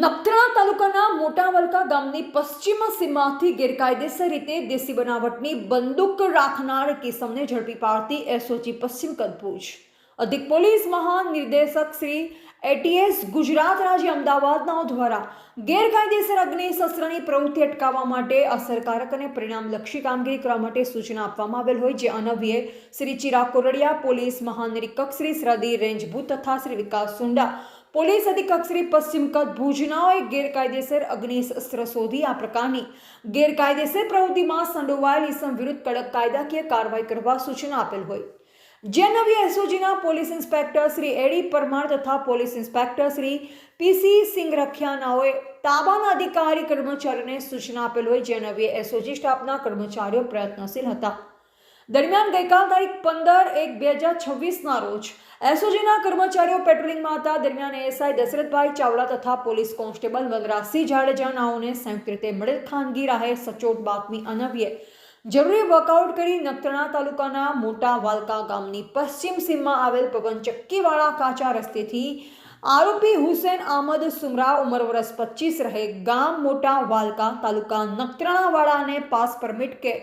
નખત્રાણા તાલુકાના મોટા વલકા ગામની પશ્ચિમ સીમાથી ગેરકાયદેસર રીતે દેશી બનાવટની બંદૂક રાખનાર કિસમને ઝડપી પાડતી એસઓજી પશ્ચિમ કચ્છ ભુજ અધિક પોલીસ મહાનિર્દેશક શ્રી એટીએસ ગુજરાત રાજ્ય અમદાવાદના દ્વારા ગેરકાયદેસર અગ્નિશસ્ત્રની પ્રવૃત્તિ અટકાવવા માટે અસરકારક અને પરિણામલક્ષી કામગીરી કરવા માટે સૂચના આપવામાં આવેલ હોય, જે અન્વયે શ્રી ચિરાગ કોરડિયા પોલીસ મહાનિરીક્ષક શ્રી સરહદી રેન્જ ભુજ તથા શ્રી વિકાસ સુંડા પોલીસ અધિક્ષક શ્રી પશ્ચિમ કચ્છ ભુજનાઓએ ગેરકાયદેસર અગ્નિશસ્ત્ર શોધી આ પ્રકારની ગેરકાયદેસર પ્રવૃત્તિમાં સંડોવાયેલ ઇસમ વિરુદ્ધ કડક કાયદાકીય કાર્યવાહી કરવા સૂચના આપેલ હોય, જે અન્વયે એસઓજીના પોલીસ ઇન્સ્પેક્ટર શ્રી એડી પરમાર તથા પોલીસ ઇન્સ્પેક્ટર શ્રી પીસી સિંઘ રખિયાનાઓએ તાબાના અધિકારી કર્મચારીઓને સૂચના આપેલ હોય, જે અન્વયે એસઓજી સ્ટાફના કર્મચારીઓ પ્રયત્નશીલ હતા. દરમિયાન ગઈકાલ તારીખ 15/1/2026ના રોજ એસઓજીના કર્મચારીઓ પેટ્રોલિંગમાં હતા. દરમિયાન એએસઆઈ દશરથભાઈ ચાવડા તથા પોલીસ કોન્સ્ટેબલ વનરાજસિંહ જાડેજા નાઓને સંયુક્ત રીતે મળેલ ખાનગી રાહે સચોટ બાતમી અન્વયે જરૂરી વર્કઆઉટ કરી નખત્રાણા તાલુકાના મોટા વાલકા ગામની પશ્ચિમ સીમમાં આવેલ પવનચક્કીવાળા કાચા રસ્તેથી આરોપી હુસેન અહમદ સુમરા ઉંમર વર્ષ 25 રહે ગામ મોટા વાલકા તાલુકા નખત્રાણાવાળાને પાસ પરમિટ કે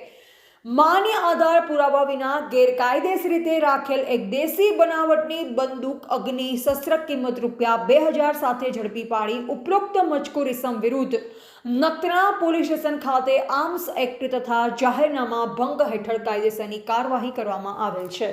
માન્ય આધાર પુરાવા વિના ગેરકાયદેસર રીતે રાખેલ એક દેશી બનાવટની બંદૂક અગ્નિશસ્ત્ર કિંમત ₹2000 સાથે ઝડપી પાડી ઉપરોક્ત મજકૂર ઇસમ વિરુદ્ધ નખત્રાણા પોલીસ સ્ટેશન ખાતે આર્મ્સ એક્ટ તથા જાહેરનામા ભંગ હેઠળ કાયદેસરની કાર્યવાહી કરવામાં આવેલ છે.